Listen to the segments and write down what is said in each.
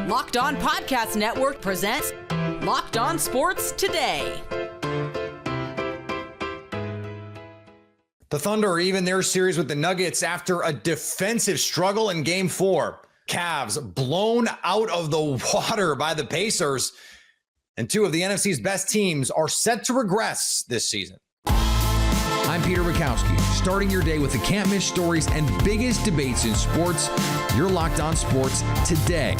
Locked On Podcast Network presents Locked On Sports Today. The Thunder even their series with the Nuggets after a defensive struggle in Game 4. Cavs blown out of the water by the Pacers. And two of the NFC's best teams are set to regress this season. I'm Peter Bukowski, starting your day with the can't-miss stories and biggest debates in sports. You're Locked On Sports Today.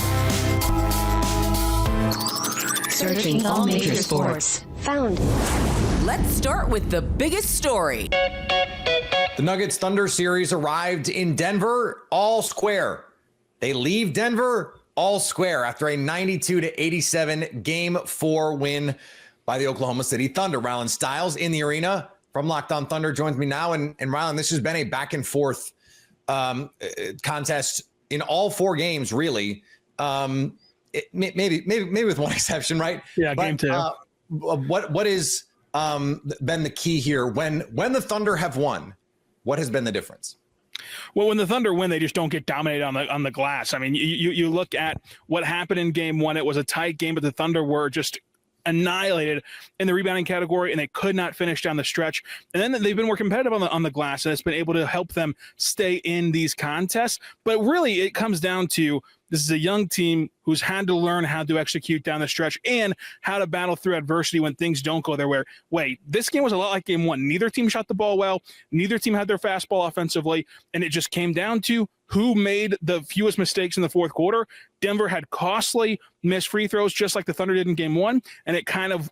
Searching all major sports. Found. Let's start with the biggest story. The Nuggets Thunder series arrived in Denver all square. They leave Denver all square after a 92-87 Game 4 win by the Oklahoma City Thunder. Rylan Stiles in the arena from Locked On Thunder joins me now. And Rylan, this has been a back and forth contest in all four games, really. Maybe with one exception, right? Yeah, Game 2. What is been the key here when the Thunder have won? What has been the difference? Well, when the Thunder win, they just don't get dominated on the glass. I mean, you look at what happened in Game 1. It was a tight game, but the Thunder were just annihilated in the rebounding category, and they could not finish down the stretch. And then they've been more competitive on the glass, and it's been able to help them stay in these contests. But really, it comes down to this is a young team who's had to learn how to execute down the stretch and how to battle through adversity when things don't go their way. This game was a lot like Game 1. Neither team shot the ball well. Neither team had their fastball offensively, and it just came down to who made the fewest mistakes in the fourth quarter. Denver had costly missed free throws just like the Thunder did in Game 1, and it kind of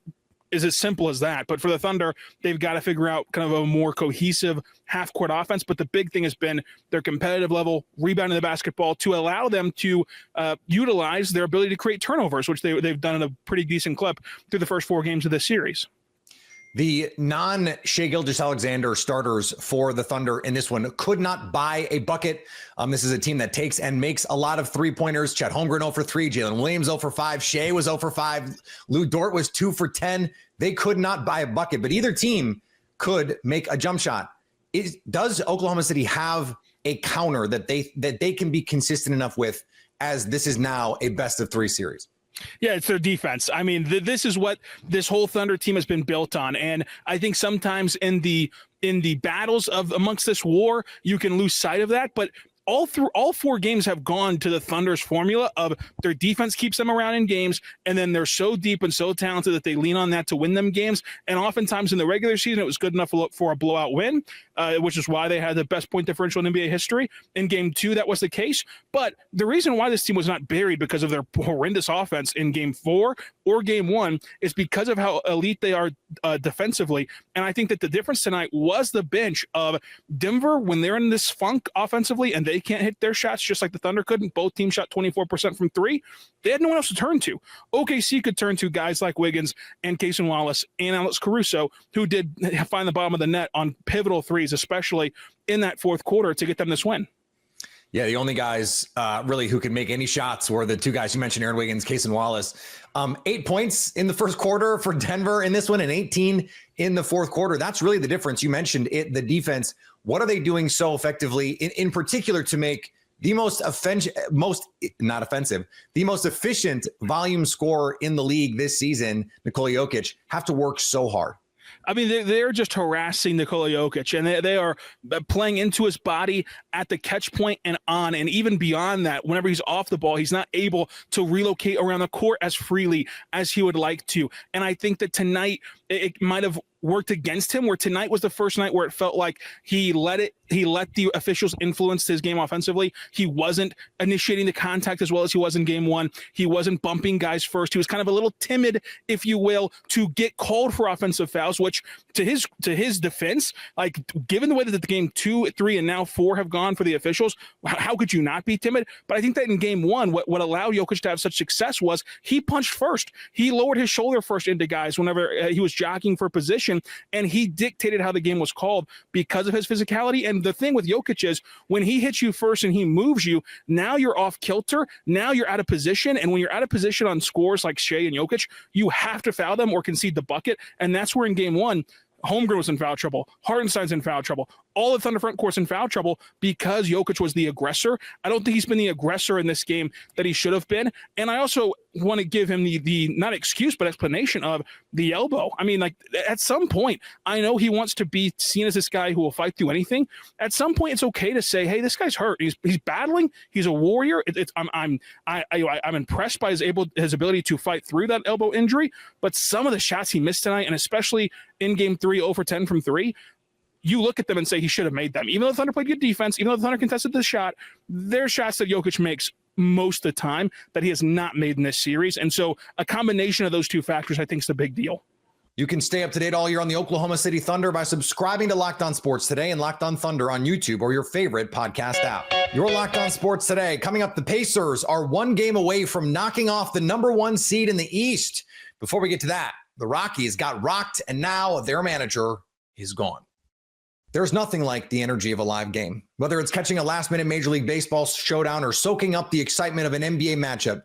is as simple as that. But for the Thunder, they've got to figure out kind of a more cohesive half-court offense. But the big thing has been their competitive level, rebounding the basketball to allow them to utilize their ability to create turnovers, which they've done in a pretty decent clip through the first four games of this series. The non-Shai Gilgeous-Alexander starters for the Thunder in this one could not buy a bucket. This is a team that takes and makes a lot of three-pointers. Chet Holmgren 0 for 3, Jalen Williams 0 for 5, Shai was 0 for 5, Lou Dort was 2 for 10. They could not buy a bucket, but either team could make a jump shot. Does Oklahoma City have a counter that they can be consistent enough with, as this is now a best-of-3 series? Yeah, it's their defense. I mean, this is what this whole Thunder team has been built on. And I think sometimes in the battles of amongst this war, you can lose sight of that. But all four games have gone to the Thunder's formula of their defense keeps them around in games, and then they're so deep and so talented that they lean on that to win them games. And oftentimes in the regular season, it was good enough for a blowout win, which is why they had the best point differential in NBA history. In Game 2, that was the case. But the reason why this team was not buried because of their horrendous offense in Game 4 or Game 1 is because of how elite they are defensively. And I think that the difference tonight was the bench of Denver when they're in this funk offensively and they can't hit their shots just like the Thunder couldn't. Both teams shot 24% from three. They had no one else to turn to. OKC could turn to guys like Wiggins and Cason Wallace and Alex Caruso, who did find the bottom of the net on pivotal threes, especially in that fourth quarter, to get them this win. Yeah, the only guys really who could make any shots were the two guys you mentioned, Aaron Wiggins, Cason Wallace. 8 points in the first quarter for Denver in this one and 18 in the fourth quarter. That's really the difference. You mentioned it, the defense. What are they doing so effectively in particular to make the most efficient volume scorer in the league this season, Nikola Jokic, have to work so hard? I mean, they're just harassing Nikola Jokic, and they are playing into his body at the catch point and on, and even beyond that, whenever he's off the ball, he's not able to relocate around the court as freely as he would like to. And I think that tonight it might have worked against him, where tonight was the first night where it felt like he let the officials influence his game offensively. He wasn't initiating the contact as well as he was in Game 1. He wasn't bumping guys first. He was kind of a little timid, if you will, to get called for offensive fouls, which to his defense, like given the way that the Game 2, 3, and now 4 have gone for the officials, how could you not be timid? But I think that in Game 1, what allowed Jokic to have such success was he punched first. He lowered his shoulder first into guys whenever he was jockeying for position, and he dictated how the game was called because of his physicality. And the thing with Jokic is when he hits you first and he moves you, now you're off kilter, now you're out of position, and when you're out of position on scores like Shai and Jokic, you have to foul them or concede the bucket. And that's where in Game 1, Holmgren was in foul trouble. Hartenstein's in foul trouble. all the Thunder front court's in foul trouble because Jokic was the aggressor. I don't think he's been the aggressor in this game that he should have been. And I also want to give him the not excuse, but explanation of the elbow. I mean, like, at some point, I know he wants to be seen as this guy who will fight through anything. At some point, it's okay to say, hey, this guy's hurt. He's battling. He's a warrior. I'm impressed by his ability to fight through that elbow injury. But some of the shots he missed tonight, and especially in game 3, 0 for 10 from 3, you look at them and say he should have made them. Even though the Thunder played good defense, even though the Thunder contested the shot, there's shots that Jokic makes most of the time that he has not made in this series. And so a combination of those two factors, I think, is the big deal. You can stay up to date all year on the Oklahoma City Thunder by subscribing to Locked On Sports Today and Locked On Thunder on YouTube or your favorite podcast app. Your Locked On Sports Today. Coming up, the Pacers are one game away from knocking off the number 1 seed in the East. Before we get to that, the Rockies got rocked, and now their manager is gone. There's nothing like the energy of a live game. Whether it's catching a last-minute Major League Baseball showdown or soaking up the excitement of an NBA matchup,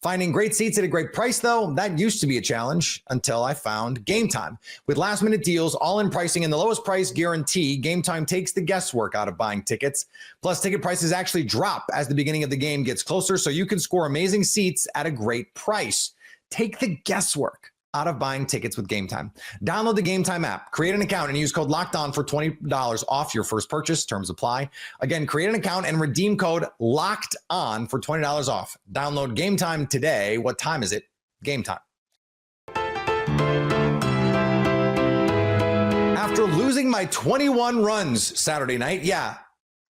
finding great seats at a great price, though, that used to be a challenge until I found Game Time. With last-minute deals, all-in pricing, and the lowest price guarantee, Game Time takes the guesswork out of buying tickets. Plus, ticket prices actually drop as the beginning of the game gets closer, so you can score amazing seats at a great price. Take the guesswork out of buying tickets with Game Time. Download the Game Time app, create an account, and use code LOCKEDON for $20 off your first purchase. Terms apply. Again, create an account and redeem code LOCKEDON for $20 off. Download Game Time today. What time is it? Game Time. After losing by 21 runs Saturday night,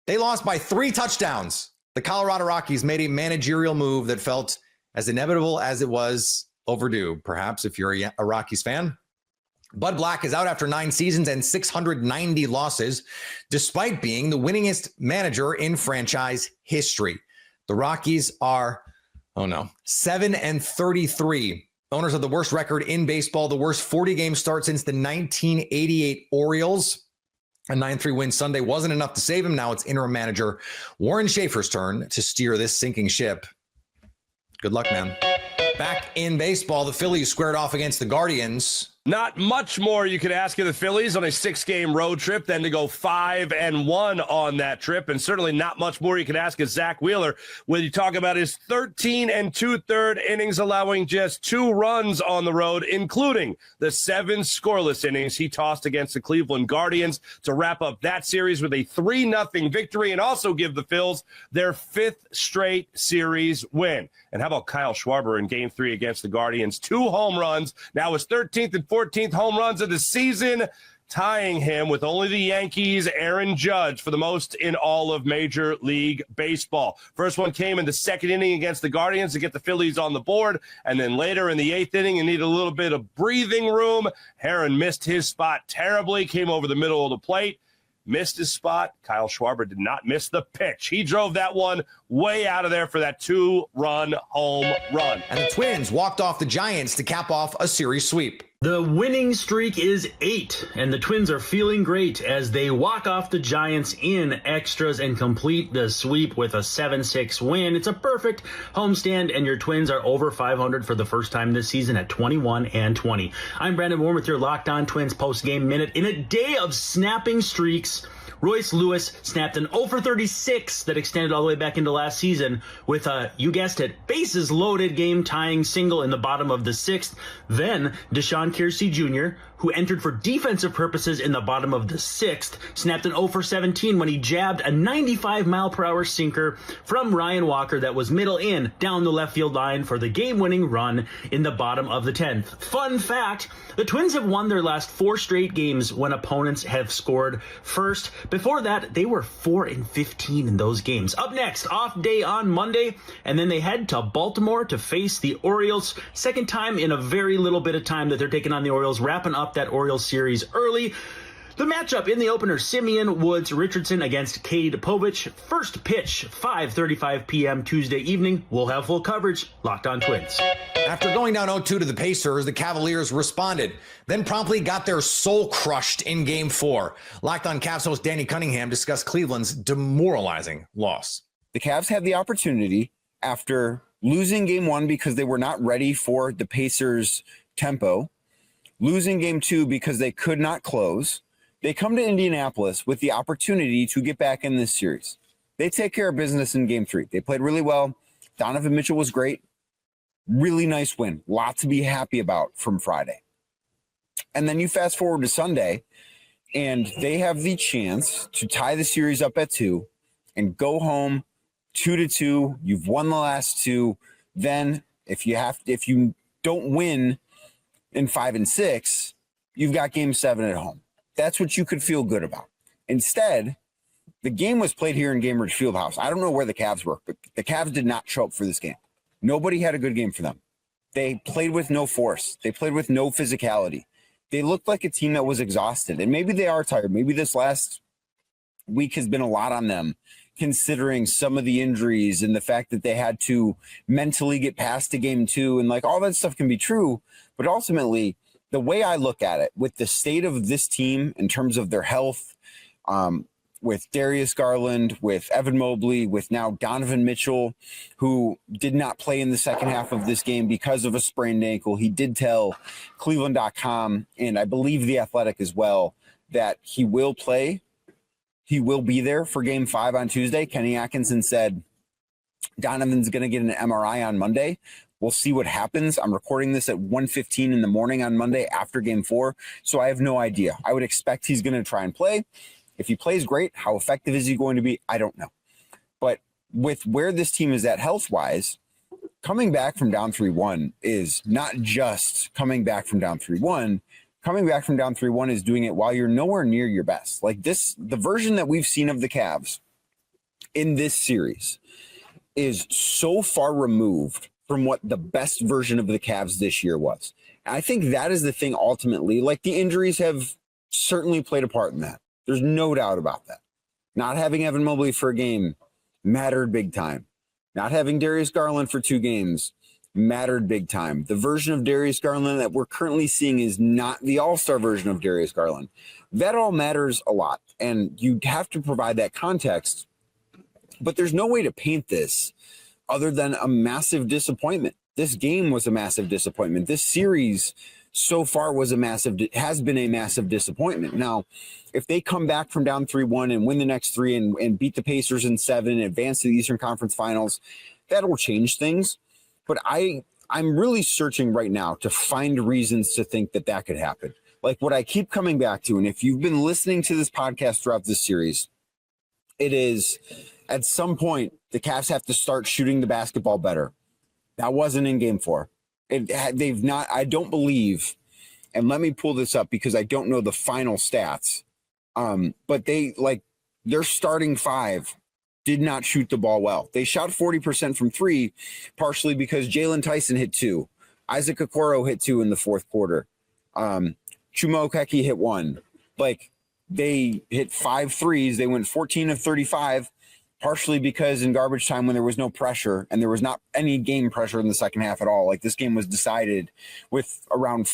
they lost by 3 touchdowns. The Colorado Rockies made a managerial move that felt as inevitable as it was overdue, perhaps, if you're a Rockies fan. Bud Black is out after 9 seasons and 690 losses, despite being the winningest manager in franchise history. The Rockies are, 7-33. Owners of the worst record in baseball, the worst 40-game start since the 1988 Orioles. A 9-3 win Sunday wasn't enough to save him. Now it's interim manager Warren Schaefer's turn to steer this sinking ship. Good luck, man. Back in baseball, the Phillies squared off against the Guardians. Not much more you could ask of the Phillies on a 6-game road trip than to go 5-1 on that trip. And certainly not much more you can ask of Zach Wheeler when you talk about his 13 2/3 innings, allowing just 2 runs on the road, including the 7 scoreless innings he tossed against the Cleveland Guardians to wrap up that series with a 3-0 victory and also give the Phils their 5th straight series win. And how about Kyle Schwarber in Game 3 against the Guardians? 2 home runs, now his 13th and 14th home runs of the season, tying him with only the Yankees' Aaron Judge for the most in all of Major League Baseball. First one came in the 2nd inning against the Guardians to get the Phillies on the board, and then later in the 8th inning and needed a little bit of breathing room. Aaron missed his spot terribly, came over the middle of the plate, missed his spot. Kyle Schwarber did not miss the pitch. He drove that one way out of there for that 2-run home run. And the Twins walked off the Giants to cap off a series sweep. The winning streak is 8, and the Twins are feeling great as they walk off the Giants in extras and complete the sweep with a 7-6 win. It's a perfect homestand, and your Twins are over 500 for the first time this season at 21-20. I'm Brandon Warren with your Locked On Twins post-game minute. In a day of snapping streaks, Royce Lewis snapped an 0 for 36 that extended all the way back into last season with a, you guessed it, bases loaded game-tying single in the bottom of the 6th. Then Deshaun Kiersey Jr., who entered for defensive purposes in the bottom of the 6th, snapped an 0 for 17 when he jabbed a 95-mile-per-hour sinker from Ryan Walker that was middle in down the left field line for the game-winning run in the bottom of the 10th. Fun fact, the Twins have won their last 4 straight games when opponents have scored first. Before that, they were 4-15 in those games. Up next, off day on Monday, and then they head to Baltimore to face the Orioles. Second time in a very little bit of time that they're taking on the Orioles, wrapping up that Orioles series early. The matchup in the opener, Simeon Woods Richardson against Cade Povich. First pitch, 5:35 p.m. Tuesday evening. We'll have full coverage. Locked On Twins. After going down 0-2 to the Pacers, the Cavaliers responded, then promptly got their soul crushed in Game 4. Locked On Cavs host Danny Cunningham discussed Cleveland's demoralizing loss. The Cavs had the opportunity after losing Game 1 because they were not ready for the Pacers' tempo, losing Game 2 because they could not close, They come to Indianapolis with the opportunity to get back in this series. They take care of business in game 3. They played really well. Donovan Mitchell was great. Really nice win. Lot to be happy about from Friday. And then you fast forward to Sunday, and they have the chance to tie the series up at 2 and go home 2-2. You've won the last 2. Then if you don't win in 5 and 6, you've got game 7 at home. That's what you could feel good about. Instead, the game was played here in Gainbridge Fieldhouse. I don't know where the Cavs were, but the Cavs did not show up for this game. Nobody had a good game for them. They played with no force. They played with no physicality. They looked like a team that was exhausted. And maybe they are tired. Maybe this last week has been a lot on them, considering some of the injuries and the fact that they had to mentally get past to game 2. And like all that stuff can be true. But ultimately, the way I look at it, with the state of this team in terms of their health, with Darius Garland, with Evan Mobley, with now Donovan Mitchell, who did not play in the second half of this game because of a sprained ankle. He did tell Cleveland.com, and I believe The Athletic as well, that he will play. He will be there for game 5 on Tuesday. Kenny Atkinson said Donovan's going to get an MRI on Monday. We'll see what happens. I'm recording this at 1:15 in the morning on Monday after game 4, so I have no idea. I would expect he's going to try and play. If he plays, great. How effective is he going to be? I don't know. But with where this team is at health-wise, coming back from down 3-1 is not just coming back from down 3-1. Coming back from down 3-1 is doing it while you're nowhere near your best. Like this, the version that we've seen of the Cavs in this series is so far removed from what the best version of the Cavs this year was. And I think that is the thing ultimately. Like the injuries have certainly played a part in that. There's no doubt about that. Not having Evan Mobley for a game mattered big time. Not having Darius Garland for 2 games mattered big time. The version of Darius Garland that we're currently seeing is not the all-star version of Darius Garland. That all matters a lot, and you have to provide that context. But there's no way to paint this other than a massive disappointment. This game was a massive disappointment. This series so far has been a massive disappointment. Now, if they come back from down 3-1 and win the next 3 and beat the Pacers in 7 and advance to the Eastern Conference Finals, that'll change things. But I'm really searching right now to find reasons to think that could happen. Like what I keep coming back to, and if you've been listening to this podcast throughout this series, it is at some point the Cavs have to start shooting the basketball better. That wasn't in game 4. They've not, I don't believe, and let me pull this up because I don't know the final stats. But their starting 5 did not shoot the ball well. They shot 40% from 3, partially because Jalen Tyson hit 2. Isaac Okoro hit 2 in the fourth quarter. Chuma Okeke hit 1. Like they hit 5 threes. They went 14 of 35. Partially because in garbage time when there was no pressure and there was not any game pressure in the second half at all. Like this game was decided with around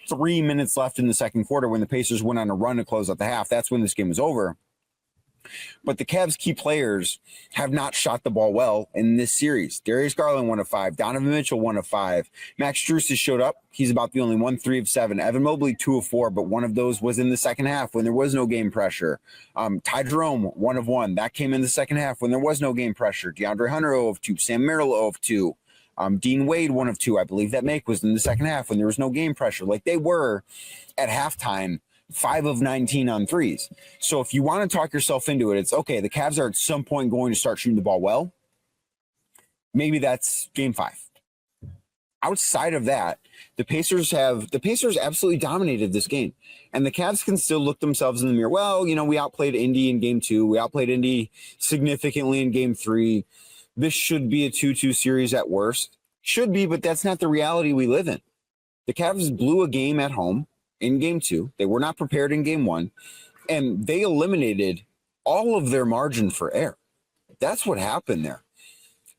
3 minutes left in the second quarter when the Pacers went on a run to close out the half. That's when this game was over. But the Cavs' key players have not shot the ball well in this series. Darius Garland 1 of 5. Donovan Mitchell 1 of 5. Max Strus has showed up. He's about the only one, 3 of 7. Evan Mobley 2 of 4, but one of those was in the second half when there was no game pressure. Ty Jerome 1 of 1. That came in the second half when there was no game pressure. DeAndre Hunter 0 of 2. Sam Merrill 0 of 2. Dean Wade 1 of 2. I believe that make was in the second half when there was no game pressure. Like they were at halftime 5 of 19 on threes. So if you want to talk yourself into it, it's okay. The Cavs are at some point going to start shooting the ball well. Maybe that's game 5. Outside of that, the Pacers absolutely dominated this game. And the Cavs can still look themselves in the mirror. Well, we outplayed Indy in game 2. We outplayed Indy significantly in game 3. This should be a 2-2 series at worst. Should be, but that's not the reality we live in. The Cavs blew a game at home in game 2. They were not prepared in game 1, and they eliminated all of their margin for error. That's what happened there.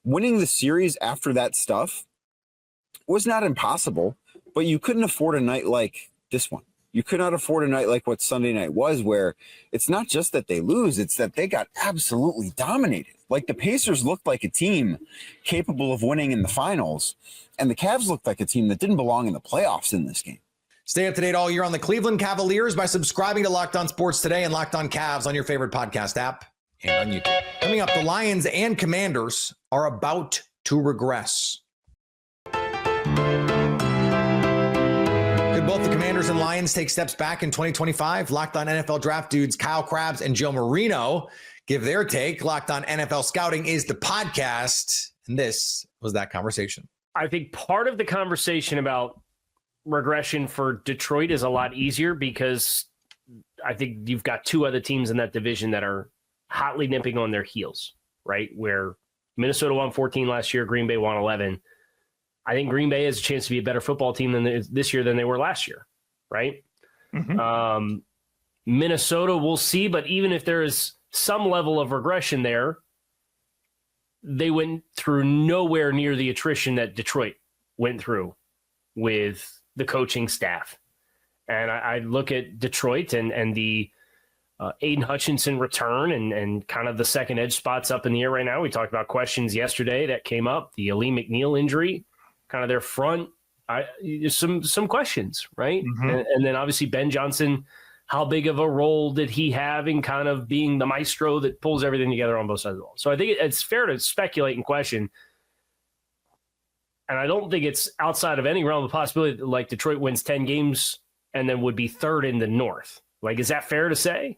Winning the series after that stuff was not impossible, but you couldn't afford a night like this one. You could not afford a night like what Sunday night was, where it's not just that they lose, it's that they got absolutely dominated. Like the Pacers looked like a team capable of winning in the finals, and the Cavs looked like a team that didn't belong in the playoffs in this game. Stay up to date all year on the Cleveland Cavaliers by subscribing to Locked On Sports Today and Locked On Cavs on your favorite podcast app and on YouTube. Coming up, the Lions and Commanders are about to regress. Could both the Commanders and Lions take steps back in 2025? Locked On NFL Draft dudes Kyle Krabs and Joe Marino give their take. Locked On NFL Scouting is the podcast, and this was that conversation. I think part of the conversation about regression for Detroit is a lot easier because I think you've got two other teams in that division that are hotly nipping on their heels, right? Where Minnesota won 14 last year, Green Bay won 11. I think Green Bay has a chance to be a better football team this year than they were last year, right? Mm-hmm. Minnesota, we'll see, but even if there is some level of regression there, they went through nowhere near the attrition that Detroit went through with the coaching staff. And I look at Detroit and the Aiden Hutchinson return and kind of the second edge spots up in the air right now. We talked about questions yesterday that came up, the Ali McNeil injury, kind of their front. Some questions, right? Mm-hmm. And then obviously Ben Johnson, how big of a role did he have in kind of being the maestro that pulls everything together on both sides of the ball? So I think it's fair to speculate and question. And I don't think it's outside of any realm of possibility that, like, Detroit wins 10 games and then would be third in the North. Like, is that fair to say?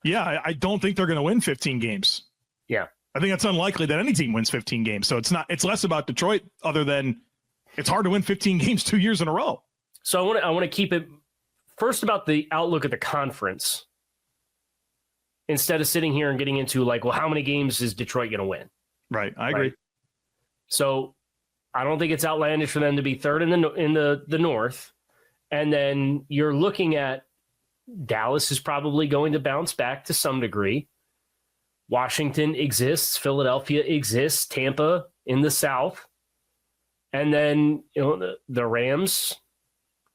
Yeah, I don't think they're going to win 15 games. Yeah. I think it's unlikely that any team wins 15 games. So it's less about Detroit other than it's hard to win 15 games 2 years in a row. So I want to keep it first about the outlook at the conference instead of sitting here and getting into like, well, how many games is Detroit going to win? Right. I agree. So I don't think it's outlandish for them to be third in the North. And then you're looking at Dallas is probably going to bounce back to some degree. Washington exists. Philadelphia exists. Tampa in the South. And then the Rams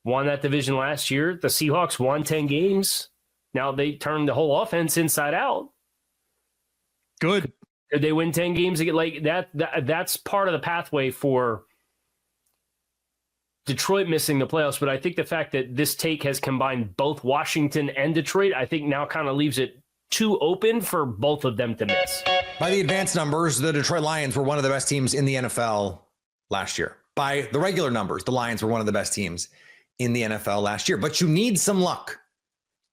won that division last year. The Seahawks won 10 games. Now they turned the whole offense inside out. Good. Did they win 10 games again? Like that's part of the pathway for Detroit missing the playoffs. But I think the fact that this take has combined both Washington and Detroit, I think now kind of leaves it too open for both of them to miss. By the advanced numbers, the Detroit Lions were one of the best teams in the NFL last year. By the regular numbers, the Lions were one of the best teams in the NFL last year. But you need some luck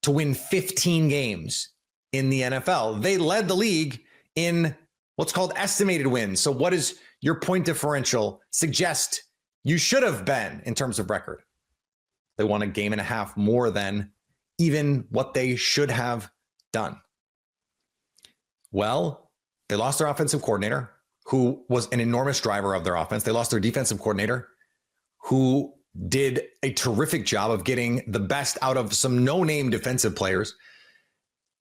to win 15 games in the NFL. They led the league in what's called estimated wins. So what is your point differential suggest you should have been in terms of record? They won a game and a half more than even what they should have done. Well, they lost their offensive coordinator, who was an enormous driver of their offense. They lost their defensive coordinator, who did a terrific job of getting the best out of some no-name defensive players.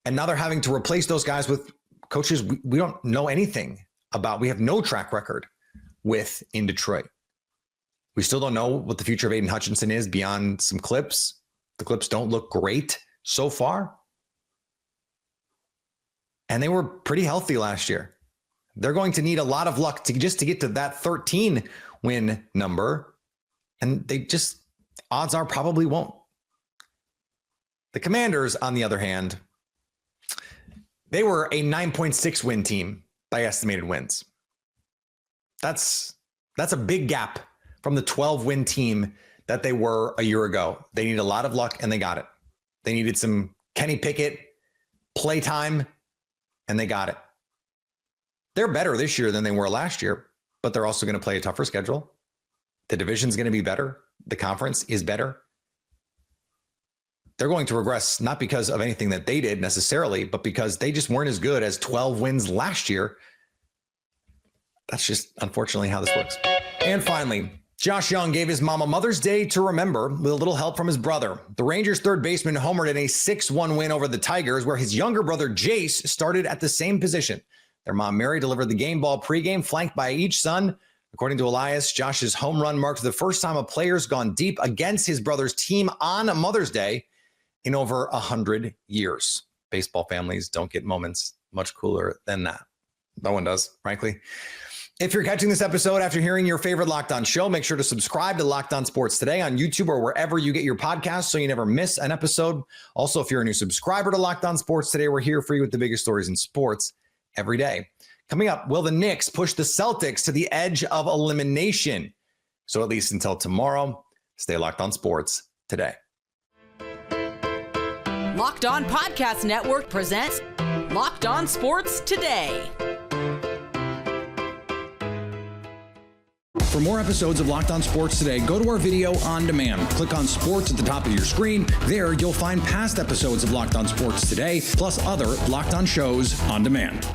And now they're having to replace those guys with coaches we don't know anything about. We have no track record with in Detroit. We still don't know what the future of Aiden Hutchinson is beyond some clips. The clips don't look great so far. And they were pretty healthy last year. They're going to need a lot of luck to get to that 13 win number. And they just, odds are, probably won't. The Commanders, on the other hand, they were a 9.6 win team by estimated wins. That's a big gap from the 12 win team that they were a year ago. They need a lot of luck, and they got it. They needed some Kenny Pickett playtime, and they got it. They're better this year than they were last year, but they're also going to play a tougher schedule. The division's going to be better. The conference is better. They're going to regress, not because of anything that they did necessarily, but because they just weren't as good as 12 wins last year. That's just unfortunately how this works. And finally, Josh Young gave his mom a Mother's Day to remember with a little help from his brother. The Rangers' third baseman homered in a 6-1 win over the Tigers, where his younger brother Jace started at the same position. Their mom Mary delivered the game ball pregame, flanked by each son. According to Elias, Josh's home run marked the first time a player's gone deep against his brother's team on Mother's Day in over 100 years. Baseball families don't get moments much cooler than that. No one does, frankly. If you're catching this episode after hearing your favorite Locked On show, make sure to subscribe to Locked On Sports Today on YouTube or wherever you get your podcasts so you never miss an episode. Also, if you're a new subscriber to Locked On Sports Today, we're here for you with the biggest stories in sports every day. Coming up, will the Knicks push the Celtics to the edge of elimination? So at least until tomorrow, stay Locked On Sports Today. Locked On Podcast Network presents Locked On Sports Today. For more episodes of Locked On Sports Today, go to our video on demand. Click on Sports at the top of your screen. There, you'll find past episodes of Locked On Sports Today, plus other Locked On shows on demand.